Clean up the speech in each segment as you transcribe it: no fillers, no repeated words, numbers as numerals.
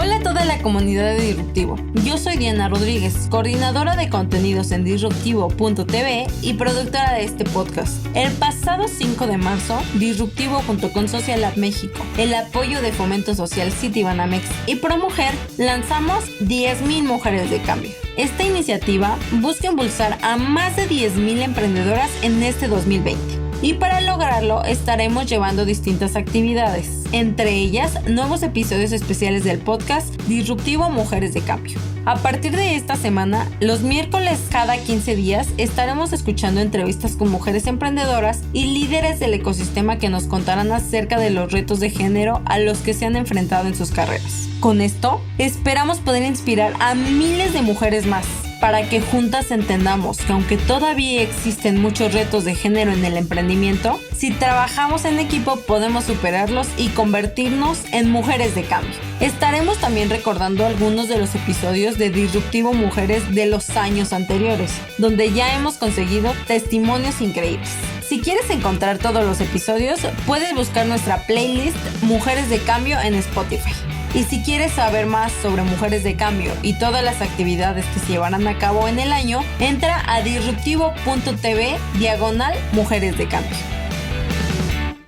Hola a toda la comunidad de Disruptivo. Yo soy Diana Rodríguez, coordinadora de contenidos en Disruptivo.tv y productora de este podcast. El pasado 5 de marzo, Disruptivo junto con Social Lab México, el apoyo de Fomento Social Citibanamex y ProMujer, lanzamos 10,000 Mujeres de Cambio. Esta iniciativa busca impulsar a más de 10,000 emprendedoras en este 2020. Y para lograrlo estaremos llevando distintas actividades, entre ellas nuevos episodios especiales del podcast Disruptivo Mujeres de Cambio. A partir de esta semana, los miércoles cada 15 días estaremos escuchando entrevistas con mujeres emprendedoras y líderes del ecosistema que nos contarán acerca de los retos de género a los que se han enfrentado en sus carreras. Con esto, esperamos poder inspirar a miles de mujeres más, para que juntas entendamos que aunque todavía existen muchos retos de género en el emprendimiento, si trabajamos en equipo podemos superarlos y convertirnos en mujeres de cambio. Estaremos también recordando algunos de los episodios de Disruptivo Mujeres de los años anteriores, donde ya hemos conseguido testimonios increíbles. Si quieres encontrar todos los episodios, puedes buscar nuestra playlist Mujeres de Cambio en Spotify. Y si quieres saber más sobre Mujeres de Cambio y todas las actividades que se llevarán a cabo en el año, entra a disruptivo.tv/Mujeres de Cambio.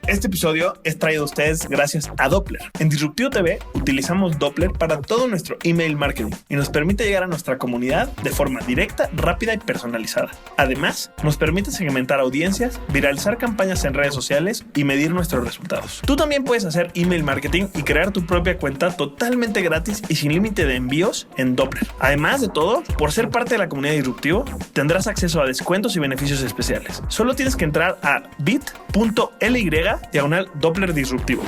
Este episodio es traído a ustedes gracias a Doppler. En Disruptivo TV utilizamos Doppler para todo nuestro email marketing y nos permite llegar a nuestra comunidad de forma directa, rápida y personalizada. Además, nos permite segmentar audiencias, viralizar campañas en redes sociales y medir nuestros resultados. Tú también puedes hacer email marketing y crear tu propia cuenta totalmente gratis y sin límite de envíos en Doppler. Además de todo, por ser parte de la comunidad de Disruptivo, tendrás acceso a descuentos y beneficios especiales. Solo tienes que entrar a bit.ly/Doppler Disruptivo.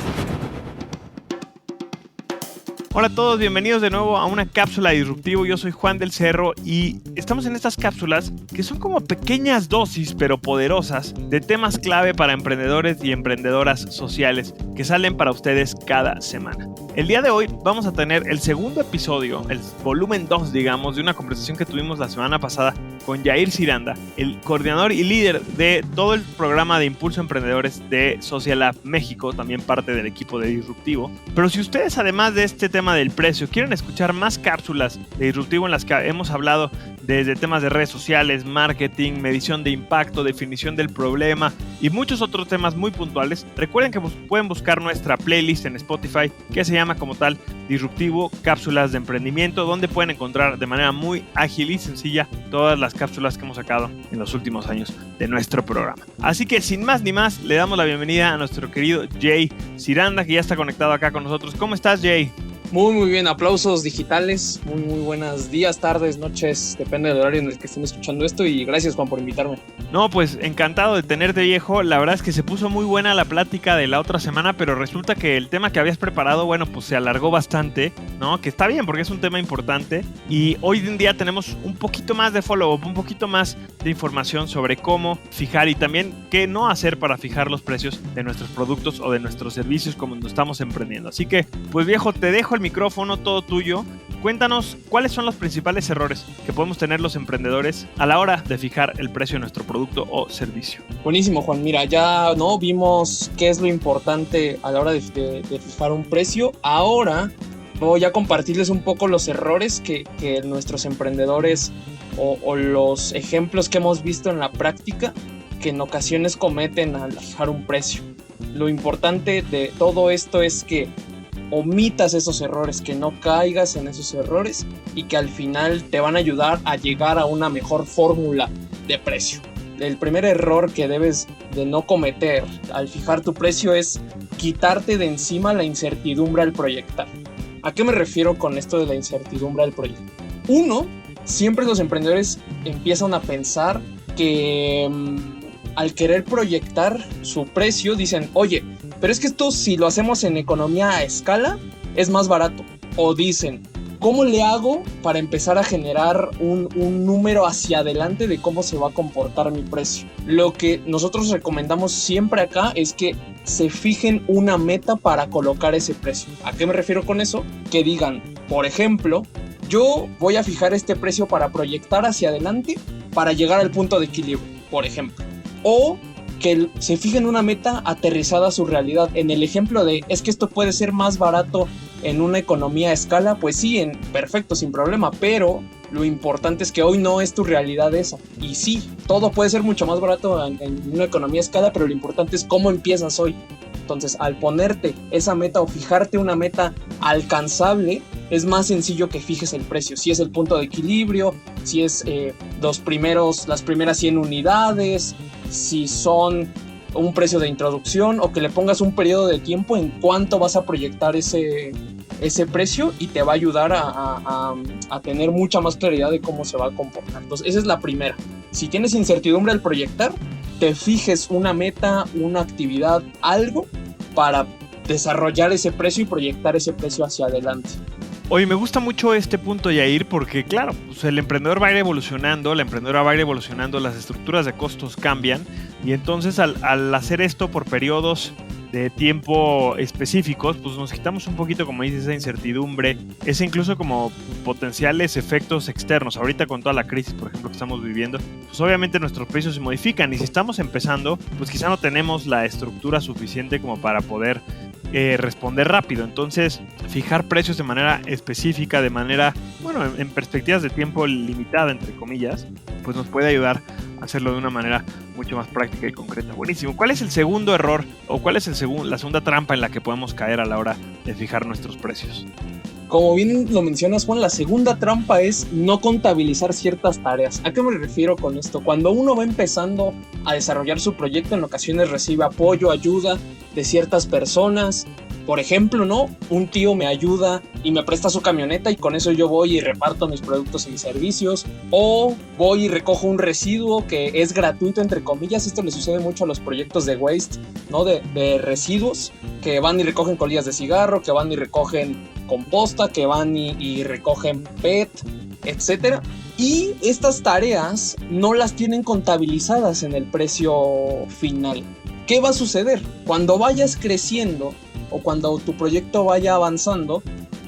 Hola a todos, bienvenidos de nuevo a una cápsula de Disruptivo. Yo soy Juan del Cerro y estamos en estas cápsulas que son como pequeñas dosis pero poderosas de temas clave para emprendedores y emprendedoras sociales que salen para ustedes cada semana. El día de hoy vamos a tener el segundo episodio, el volumen 2 digamos, de una conversación que tuvimos la semana pasada con Yair Ciranda, el coordinador y líder de todo el programa de Impulso a Emprendedores de Social Lab México, también parte del equipo de Disruptivo. Pero si ustedes, además de este tema del precio, quieren escuchar más cápsulas de Disruptivo en las que hemos hablado desde temas de redes sociales, marketing, medición de impacto, definición del problema y muchos otros temas muy puntuales, recuerden que pueden buscar nuestra playlist en Spotify que se llama como tal Disruptivo Cápsulas de Emprendimiento, donde pueden encontrar de manera muy ágil y sencilla todas las cápsulas que hemos sacado en los últimos años de nuestro programa. Así que sin más ni más, le damos la bienvenida a nuestro querido Jay Ciranda, que ya está conectado acá con nosotros. ¿Cómo estás, Jay? Muy bien, aplausos digitales, muy buenos días, tardes, noches, depende del horario en el que estén escuchando esto y gracias Juan por invitarme. No, pues encantado de tenerte, viejo. La verdad es que se puso muy buena la plática de la otra semana, pero resulta que el tema que habías preparado, bueno, pues se alargó bastante, ¿no? Que está bien porque es un tema importante y hoy en día tenemos un poquito más de follow-up, un poquito más de información sobre cómo fijar y también qué no hacer para fijar los precios de nuestros productos o de nuestros servicios como nos estamos emprendiendo. Así que, pues viejo, te dejo el micrófono, todo tuyo. Cuéntanos cuáles son los principales errores que podemos tener los emprendedores a la hora de fijar el precio de nuestro producto o servicio. Buenísimo, Juan. Mira, ya no vimos qué es lo importante a la hora de fijar un precio. Ahora voy a compartirles un poco los errores que nuestros emprendedores o los ejemplos que hemos visto en la práctica que en ocasiones cometen al fijar un precio. Lo importante de todo esto es que omitas esos errores, que no caigas en esos errores y que al final te van a ayudar a llegar a una mejor fórmula de precio. El primer error que debes de no cometer al fijar tu precio es quitarte de encima la incertidumbre al proyectar. ¿A qué me refiero con esto de la incertidumbre al proyecto? Uno, siempre los emprendedores empiezan a pensar que al querer proyectar su precio dicen, oye, pero es que esto si lo hacemos en economía a escala es más barato. O dicen, ¿cómo le hago para empezar a generar un número hacia adelante de cómo se va a comportar mi precio? Lo que nosotros recomendamos siempre acá es que se fijen una meta para colocar ese precio. ¿A qué me refiero con eso? Que digan, por ejemplo, yo voy a fijar este precio para proyectar hacia adelante para llegar al punto de equilibrio, por ejemplo. O que se fijen una meta aterrizada a su realidad. En el ejemplo de, es que esto puede ser más barato en una economía a escala, pues sí, perfecto, sin problema, pero lo importante es que hoy no es tu realidad esa. Y sí, todo puede ser mucho más barato en una economía a escala, pero lo importante es cómo empiezas hoy. Entonces, al ponerte esa meta o fijarte una meta alcanzable, es más sencillo que fijes el precio. Si es el punto de equilibrio, si es las primeras 100 unidades, si son un precio de introducción, o que le pongas un periodo de tiempo en cuánto vas a proyectar ese precio, y te va a ayudar a tener mucha más claridad de cómo se va a comportar. Entonces, esa es la primera. Si tienes incertidumbre al proyectar, te fijes una meta, una actividad, algo para desarrollar ese precio y proyectar ese precio hacia adelante. Oye, me gusta mucho este punto, Yair, porque claro, pues el emprendedor va a ir evolucionando, la emprendedora va a ir evolucionando, las estructuras de costos cambian, y entonces al hacer esto por periodos de tiempo específicos, pues nos quitamos un poquito, como dices, esa incertidumbre, ese incluso como potenciales efectos externos. Ahorita con toda la crisis, por ejemplo, que estamos viviendo, pues obviamente nuestros precios se modifican, y si estamos empezando, pues quizá no tenemos la estructura suficiente como para poder responder rápido. Entonces, fijar precios de manera específica, de manera, bueno, en perspectivas de tiempo limitada, entre comillas, pues nos puede ayudar a hacerlo de una manera mucho más práctica y concreta. Buenísimo. ¿Cuál es el segundo error o cuál es la segunda trampa en la que podemos caer a la hora de fijar nuestros precios? Como bien lo mencionas, Juan, la segunda trampa es no contabilizar ciertas tareas. ¿A qué me refiero con esto? Cuando uno va empezando a desarrollar su proyecto, en ocasiones recibe apoyo, ayuda de ciertas personas. Por ejemplo, ¿no? Un tío me ayuda y me presta su camioneta, y con eso yo voy y reparto mis productos y mis servicios. O voy y recojo un residuo que es gratuito, entre comillas. Esto le sucede mucho a los proyectos de waste, ¿no? De residuos, que van y recogen colillas de cigarro, que van y recogen composta, que van y recogen PET, etcétera. Y estas tareas no las tienen contabilizadas en el precio final. ¿Qué va a suceder? Cuando vayas creciendo o cuando tu proyecto vaya avanzando,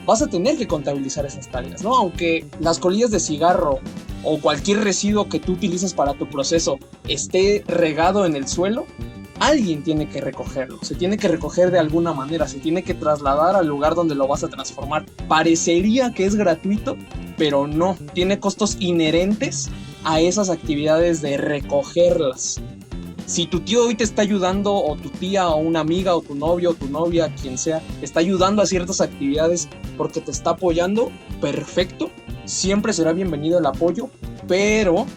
vas a tener que contabilizar esas tareas, ¿no? Aunque las colillas de cigarro o cualquier residuo que tú utilices para tu proceso esté regado en el suelo, alguien tiene que recogerlo, se tiene que recoger de alguna manera, se tiene que trasladar al lugar donde lo vas a transformar. Parecería que es gratuito, pero no, tiene costos inherentes a esas actividades de recogerlas. Si tu tío hoy te está ayudando, o tu tía, o una amiga, o tu novio, o tu novia, quien sea, te está ayudando a ciertas actividades porque te está apoyando, perfecto, siempre será bienvenido el apoyo, pero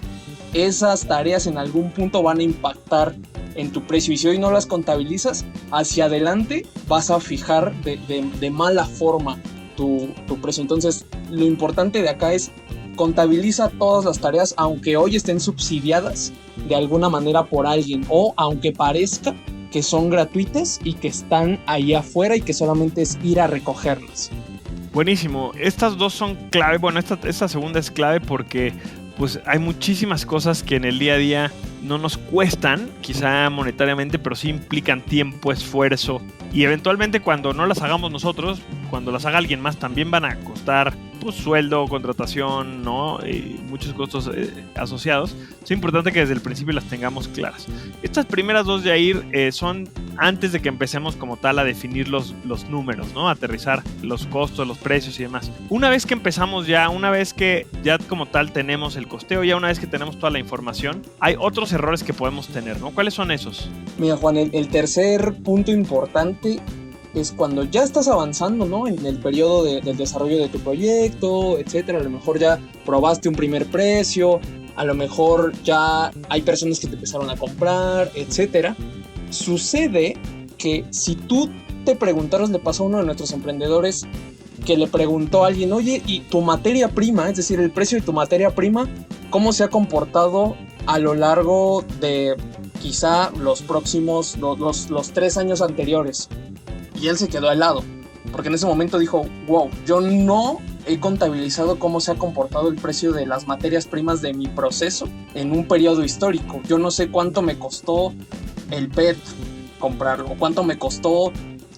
esas tareas en algún punto van a impactar en tu precio, y si hoy no las contabilizas, hacia adelante vas a fijar de mala forma tu precio. Entonces, lo importante de acá es contabiliza todas las tareas, aunque hoy estén subsidiadas de alguna manera por alguien, o aunque parezca que son gratuitas y que están ahí afuera y que solamente es ir a recogerlas. Buenísimo. Estas dos son clave. Bueno, esta segunda es clave porque pues hay muchísimas cosas que en el día a día no nos cuestan, quizá monetariamente, pero sí implican tiempo, esfuerzo, y eventualmente cuando no las hagamos nosotros, cuando las haga alguien más, también van a costar pues sueldo, contratación, ¿no? Y muchos costos asociados. Es importante que desde el principio las tengamos claras. Estas primeras dos, Yair, son antes de que empecemos como tal a definir los números, ¿no? Aterrizar los costos, los precios y demás. Una vez que empezamos ya, una vez que ya como tal tenemos el costeo, ya una vez que tenemos toda la información, hay otros errores que podemos tener, ¿no? ¿Cuáles son esos? Mira, Juan, el tercer punto importante es cuando ya estás avanzando, ¿no? En el periodo del desarrollo de tu proyecto, etcétera. A lo mejor ya probaste un primer precio, a lo mejor ya hay personas que te empezaron a comprar, etcétera. Sucede que si tú te preguntaras, le pasó a uno de nuestros emprendedores que le preguntó a alguien, oye, ¿y tu materia prima, es decir, el precio de tu materia prima, cómo se ha comportado a lo largo de quizá los próximos, los 3 años anteriores? Y él se quedó helado, porque en ese momento dijo, wow, yo no he contabilizado cómo se ha comportado el precio de las materias primas de mi proceso en un periodo histórico. Yo no sé cuánto me costó el PET comprarlo, o cuánto me costó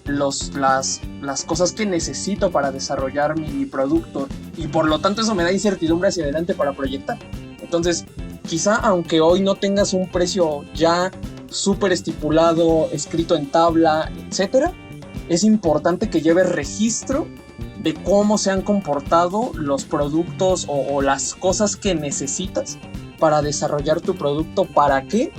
las cosas que necesito para desarrollar mi producto, y por lo tanto eso me da incertidumbre hacia adelante para proyectar. Entonces, quizá aunque hoy no tengas un precio ya súper estipulado, escrito en tabla, etcétera, es importante que lleves registro de cómo se han comportado los productos o las cosas que necesitas para desarrollar tu producto. ¿Para qué?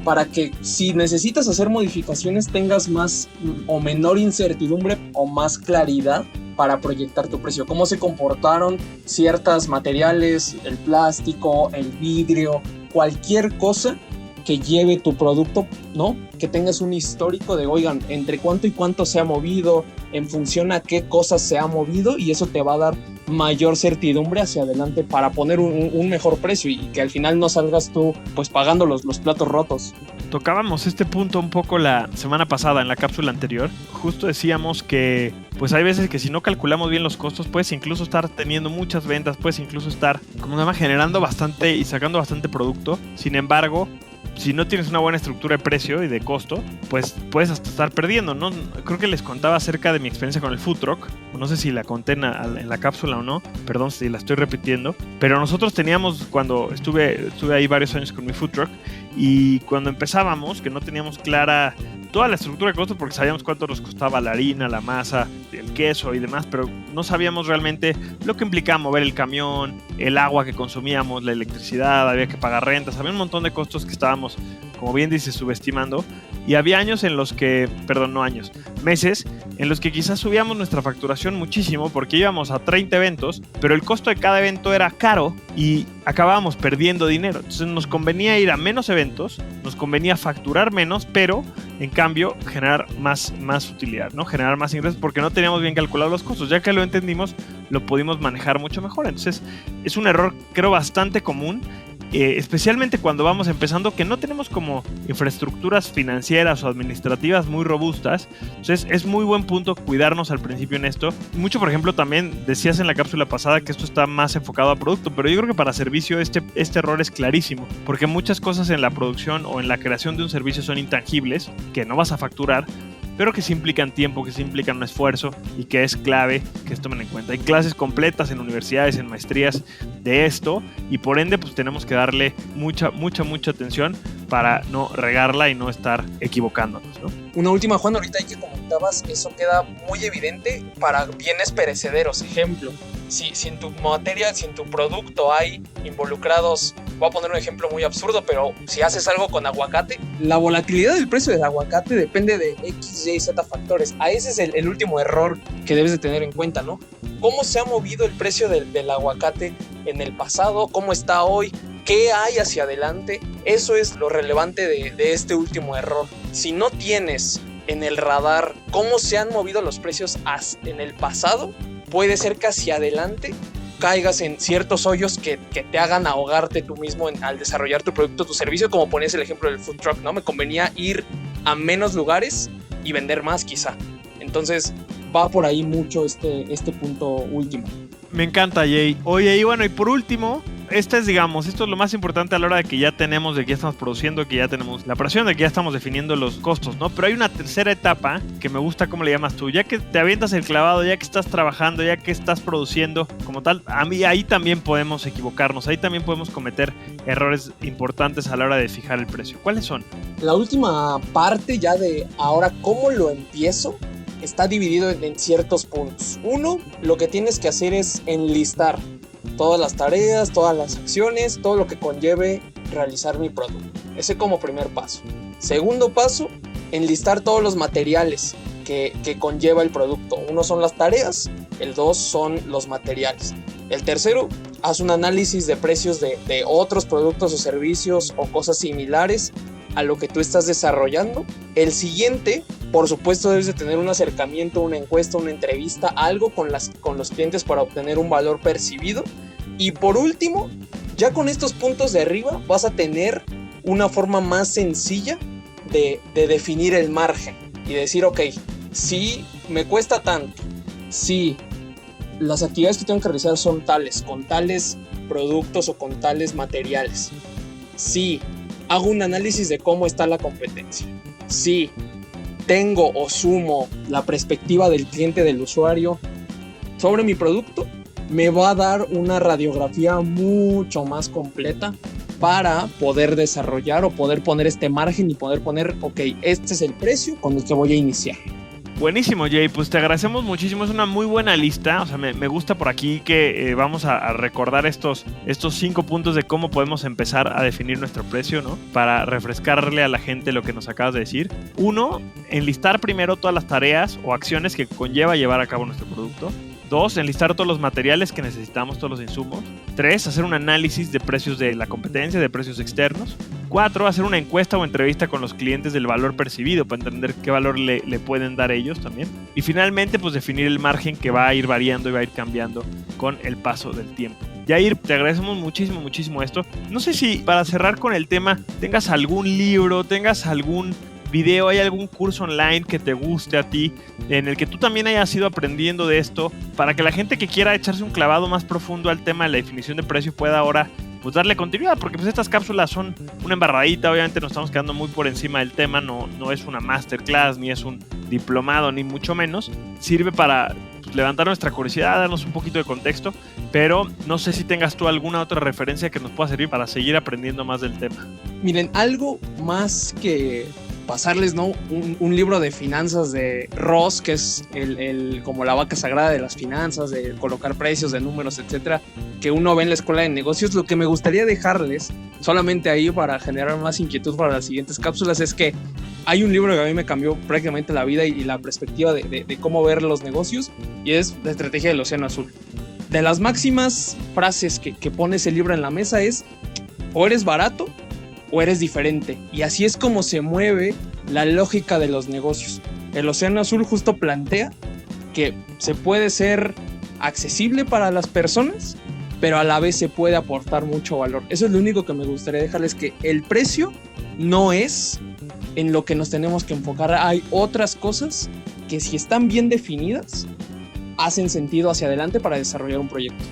Para que si necesitas hacer modificaciones tengas más o menor incertidumbre o más claridad para proyectar tu precio. Cómo se comportaron ciertos materiales, el plástico, el vidrio, cualquier cosa que lleve tu producto, ¿no? Que tengas un histórico de, oigan, entre cuánto y cuánto se ha movido, en función a qué cosas se ha movido, y eso te va a dar mayor certidumbre hacia adelante para poner un mejor precio y que al final no salgas tú pues pagando los platos rotos. Tocábamos este punto un poco la semana pasada en la cápsula anterior. Justo decíamos que pues hay veces que si no calculamos bien los costos, puedes incluso estar teniendo muchas ventas, puedes incluso estar, como se llama, generando bastante y sacando bastante producto. Sin embargo, si no tienes una buena estructura de precio y de costo, pues puedes hasta estar perdiendo, ¿no? Creo que les contaba acerca de mi experiencia con el food truck. No sé si la conté en la cápsula o no. Perdón si la estoy repitiendo. Pero nosotros teníamos, cuando estuve ahí varios años con mi food truck, y cuando empezábamos, que no teníamos clara toda la estructura de costos, porque sabíamos cuánto nos costaba la harina, la masa, el queso y demás, pero no sabíamos realmente lo que implicaba mover el camión, el agua que consumíamos, la electricidad, había que pagar rentas, había un montón de costos que estábamos, como bien dices, subestimando. Y había años en los que, meses en los que quizás subíamos nuestra facturación muchísimo porque íbamos a 30 eventos, pero el costo de cada evento era caro y acabábamos perdiendo dinero. Entonces nos convenía ir a menos eventos, nos convenía facturar menos, pero en cambio generar más utilidad, ¿no? Generar más ingresos porque no teníamos bien calculados los costos. Ya que lo entendimos, lo pudimos manejar mucho mejor. Entonces es un error, creo, bastante común. Especialmente cuando vamos empezando, que no tenemos como infraestructuras financieras o administrativas muy robustas. Entonces es muy buen punto cuidarnos al principio en esto. Mucho, por ejemplo, también decías en la cápsula pasada que esto está más enfocado a producto, pero yo creo que para servicio este error es clarísimo, porque muchas cosas en la producción o en la creación de un servicio son intangibles, que no vas a facturar, pero que sí implican tiempo, que sí implican un esfuerzo y que es clave que se tomen en cuenta. Hay clases completas en universidades, en maestrías de esto, y por ende pues tenemos que darle mucha atención para no regarla y no estar equivocándonos, ¿no? Una última, Juan, ahorita que comentabas, eso queda muy evidente para bienes perecederos. Ejemplo, si en tu materia, si en tu producto hay involucrados, voy a poner un ejemplo muy absurdo, pero si haces algo con aguacate, la volatilidad del precio del aguacate depende de X, Y, Z factores. Ese es el último error que debes de tener en cuenta, ¿no? ¿Cómo se ha movido el precio del aguacate en el pasado? ¿Cómo está hoy? ¿Qué hay hacia adelante? Eso es lo relevante de este último error. Si no tienes en el radar cómo se han movido los precios en el pasado, puede ser que hacia adelante caigas en ciertos hoyos que te hagan ahogarte tú mismo al desarrollar tu producto, tu servicio, como ponías el ejemplo del food truck, ¿no? Me convenía ir a menos lugares y vender más quizá. Entonces va por ahí mucho este punto último. Me encanta, Jay. Oye, y bueno, y por último, esto es lo más importante a la hora de que ya tenemos, de que ya estamos produciendo, que ya tenemos la operación, de que ya estamos definiendo los costos, ¿no? Pero hay una tercera etapa que me gusta cómo le llamas tú. Ya que te avientas el clavado, ya que estás trabajando, ya que estás produciendo como tal, ahí también podemos equivocarnos, ahí también podemos cometer errores importantes a la hora de fijar el precio. ¿Cuáles son? La última parte ya de ahora, ¿cómo lo empiezo? Está dividido en ciertos puntos. Uno, lo que tienes que hacer es enlistar todas las tareas, todas las acciones, todo lo que conlleve realizar mi producto. Ese como primer paso. Segundo paso, enlistar todos los materiales que conlleva el producto. Uno son las tareas, el dos son los materiales. El tercero, haz un análisis de precios de otros productos o servicios o cosas similares a lo que tú estás desarrollando. El siguiente, por supuesto, debes de tener un acercamiento, una encuesta, una entrevista, algo con los clientes para obtener un valor percibido. Y por último, ya con estos puntos de arriba vas a tener una forma más sencilla de definir el margen y decir, ok, si me cuesta tanto, si las actividades que tengo que realizar son tales, con tales productos o con tales materiales, si hago un análisis de cómo está la competencia, si tengo o sumo la perspectiva del cliente, del usuario sobre mi producto, me va a dar una radiografía mucho más completa para poder desarrollar o poder poner este margen y poder poner, ok, este es el precio con el que voy a iniciar. Buenísimo, Jay, pues te agradecemos muchísimo, es una muy buena lista, o sea, me gusta por aquí que vamos a recordar estos 5 puntos de cómo podemos empezar a definir nuestro precio, ¿no? Para refrescarle a la gente lo que nos acabas de decir. 1, enlistar primero todas las tareas o acciones que conlleva llevar a cabo nuestro producto. 2, enlistar todos los materiales que necesitamos, todos los insumos. 3, hacer un análisis de precios de la competencia, de precios externos. 4, hacer una encuesta o entrevista con los clientes del valor percibido para entender qué valor le pueden dar ellos también. Y finalmente, pues definir el margen que va a ir variando y va a ir cambiando con el paso del tiempo. Yair, te agradecemos muchísimo esto. No sé si para cerrar con el tema tengas algún libro, tengas algún video, hay algún curso online que te guste a ti, en el que tú también hayas ido aprendiendo de esto, para que la gente que quiera echarse un clavado más profundo al tema de la definición de precio pueda ahora pues darle continuidad, porque pues estas cápsulas son una embarradita, obviamente nos estamos quedando muy por encima del tema, no es una masterclass, ni es un diplomado, ni mucho menos, sirve para levantar nuestra curiosidad, darnos un poquito de contexto, pero no sé si tengas tú alguna otra referencia que nos pueda servir para seguir aprendiendo más del tema. Miren, algo más que pasarles, ¿no? Un libro de finanzas de Ross, que es como la vaca sagrada de las finanzas, de colocar precios, de números, etcétera, que uno ve en la escuela de negocios. Lo que me gustaría dejarles, solamente ahí para generar más inquietud para las siguientes cápsulas, es que hay un libro que a mí me cambió prácticamente la vida y la perspectiva de cómo ver los negocios, y es La estrategia del océano azul. De las máximas frases que pone ese libro en la mesa es: o eres barato o eres diferente. Y así es como se mueve la lógica de los negocios. El océano azul justo plantea que se puede ser accesible para las personas, pero a la vez se puede aportar mucho valor. Eso es lo único que me gustaría dejarles, que el precio no es en lo que nos tenemos que enfocar. Hay otras cosas que, si están bien definidas, hacen sentido hacia adelante para desarrollar un proyecto.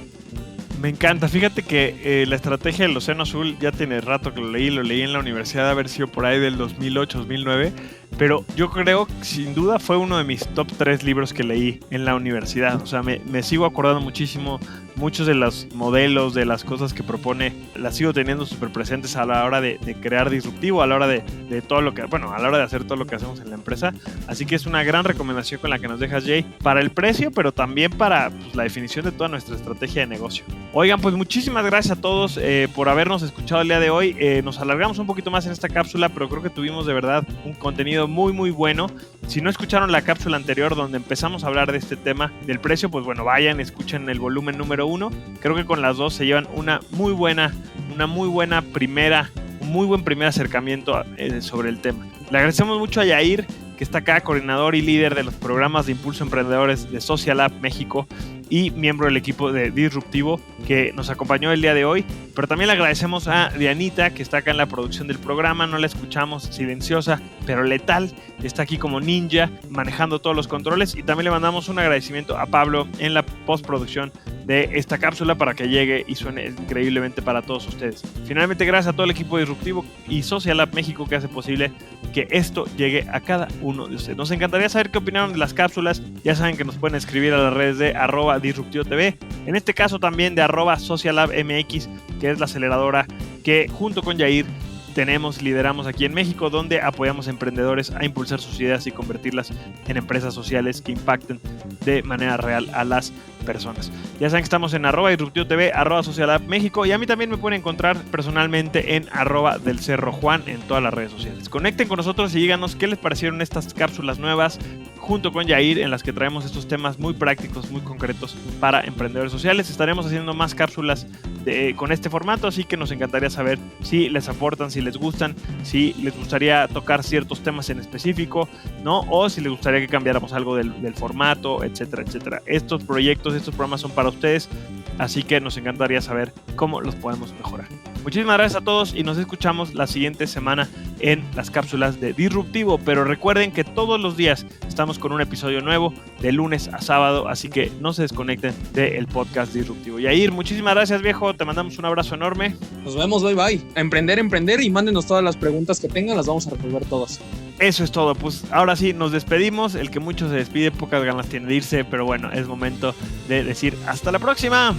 Me encanta, fíjate que la estrategia del océano azul ya tiene rato que lo leí en la universidad, de haber sido por ahí del 2008, 2009, pero yo creo que sin duda fue uno de mis top 3 libros que leí en la universidad. O sea, me sigo acordando muchísimo, muchos de los modelos, de las cosas que propone, las sigo teniendo súper presentes a la hora de crear disruptivo, a la hora de todo lo que, bueno, a la hora de hacer todo lo que hacemos en la empresa. Así que es una gran recomendación con la que nos dejas, Jay, para el precio, pero también para pues, la definición de toda nuestra estrategia de negocio. Oigan, pues muchísimas gracias a todos por habernos escuchado el día de hoy. Nos alargamos un poquito más en esta cápsula, pero creo que tuvimos de verdad un contenido muy bueno. Si no escucharon la cápsula anterior donde empezamos a hablar de este tema del precio, pues bueno, vayan, escuchen el volumen número 1. Creo que con las dos se llevan un muy buen primer acercamiento sobre el tema. Le agradecemos mucho a Yair, que está acá, coordinador y líder de los programas de Impulso Emprendedores de Social Lab México y miembro del equipo de Disruptivo, que nos acompañó el día de hoy. Pero también le agradecemos a Dianita, que está acá en la producción del programa. No la escuchamos, silenciosa pero letal, está aquí como ninja manejando todos los controles. Y también le mandamos un agradecimiento a Pablo en la postproducción de esta cápsula para que llegue y suene increíblemente para todos ustedes. Finalmente, gracias a todo el equipo de Disruptivo y Social Lab México, que hace posible que esto llegue a cada uno de ustedes. Nos encantaría saber qué opinaron de las cápsulas. Ya saben que nos pueden escribir a las redes de @DisruptivoTV, en este caso también de @SocialLabMX, que es la aceleradora que junto con Yair lideramos aquí en México, donde apoyamos a emprendedores a impulsar sus ideas y convertirlas en empresas sociales que impacten de manera real a las personas. Ya saben que estamos en @DisruptivoTV, @SocialLabMéxico, y a mí también me pueden encontrar personalmente en @DelCerroJuan en todas las redes sociales. Conecten con nosotros y díganos qué les parecieron estas cápsulas nuevas junto con Yair, en las que traemos estos temas muy prácticos, muy concretos para emprendedores sociales. Estaremos haciendo más cápsulas con este formato, así que nos encantaría saber si les aportan, si les gustan, si les gustaría tocar ciertos temas en específico, ¿no? O si les gustaría que cambiáramos algo del formato, etcétera, etcétera. Estos proyectos, estos programas son para ustedes, así que nos encantaría saber cómo los podemos mejorar. Muchísimas gracias a todos y nos escuchamos la siguiente semana en las cápsulas de Disruptivo, pero recuerden que todos los días estamos con un episodio nuevo de lunes a sábado, así que no se desconecten del podcast Disruptivo. Yair, muchísimas gracias, viejo, te mandamos un abrazo enorme. Nos vemos, bye bye. A emprender, y mándenos todas las preguntas que tengan, las vamos a resolver todas. Eso es todo, pues ahora sí nos despedimos. El que mucho se despide, pocas ganas tiene de irse, pero bueno, es momento de decir hasta la próxima.